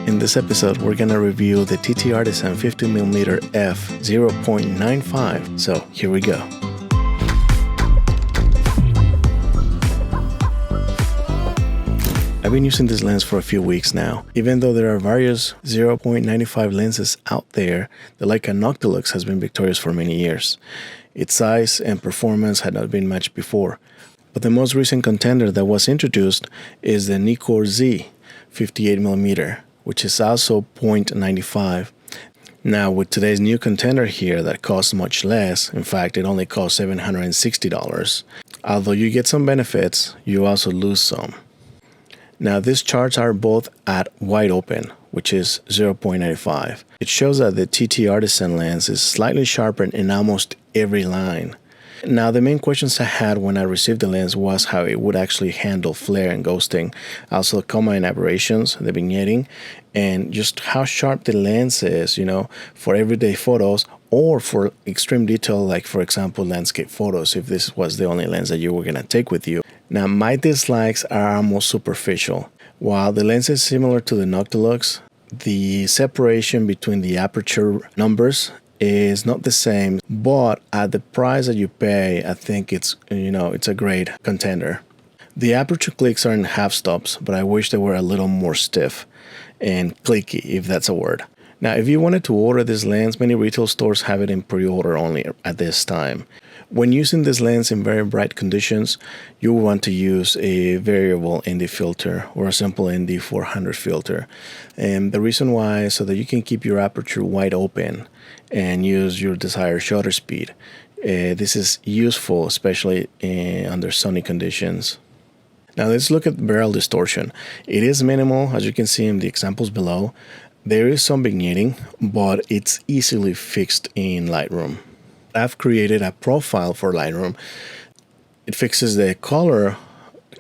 In this episode, we're gonna review the TTArtisan 50mm f/0.95. So here we go. I've been using this lens for a few weeks now. Even though there are various 0.95 lenses out there, the Leica Noctilux has been victorious for many years. Its size and performance had not been matched before. But the most recent contender that was introduced is the Nikkor Z 58mm, which is also 0.95. Now with today's new contender here that costs much less, in fact it only costs $760. Although you get some benefits, you also lose some. Now these charts are both at wide open, which is 0.95. It shows that the TTArtisan lens is slightly sharper in almost every line. Now the main questions I had when I received the lens was how it would actually handle flare and ghosting, also coma and aberrations, the vignetting, and just how sharp the lens is, for everyday photos or for extreme detail, like for example landscape photos, if this was the only lens that you were going to take with you. Now my dislikes are almost superficial. While the lens is similar to the Noctilux, the separation between the aperture numbers is not the same, but at the price that you pay, I think it's a great contender. The aperture clicks are in half stops, but I wish they were a little more stiff and clicky, if that's a word. Now, if you wanted to order this lens, many retail stores have it in pre-order only at this time. When using this lens in very bright conditions, you will want to use a variable ND filter or a simple ND 400 filter. And the reason why is so that you can keep your aperture wide open and use your desired shutter speed. This is useful, especially under sunny conditions. Now let's look at barrel distortion. It is minimal, as you can see in the examples below. There is some vignetting, but it's easily fixed in Lightroom. I've created a profile for Lightroom. It fixes the color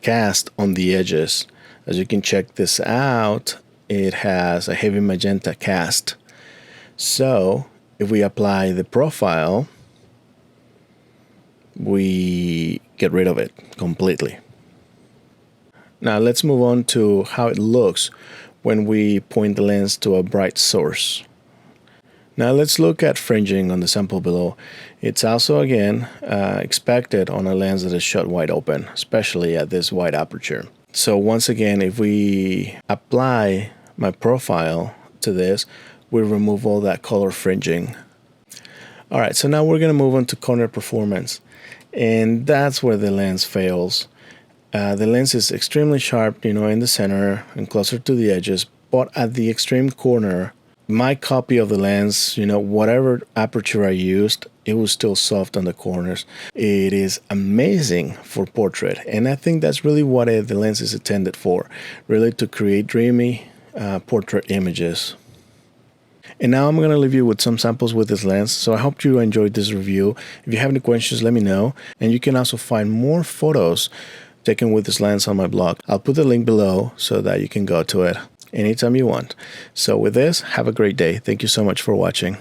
cast on the edges. As you can check this out, it has a heavy magenta cast. So if we apply the profile, we get rid of it completely. Now let's move on to how it looks when we point the lens to a bright source. Now let's look at fringing on the sample below. It's also again expected on a lens that is shot wide open, especially at this wide aperture. So once again, if we apply my profile to this, we remove all that color fringing. Alright, so now we're going to move on to corner performance, and that's where the lens fails. The lens is extremely sharp, in the center and closer to the edges, but at the extreme corner, my copy of the lens, whatever aperture I used, it was still soft on the corners. It is amazing for portrait, and I think that's really what the lens is intended for, really to create dreamy portrait images. And now I'm going to leave you with some samples with this lens, so I hope you enjoyed this review. If you have any questions, let me know, and you can also find more photos taken with this lens on my blog. I'll put the link below so that you can go to it anytime you want. So with this, have a great day. Thank you so much for watching.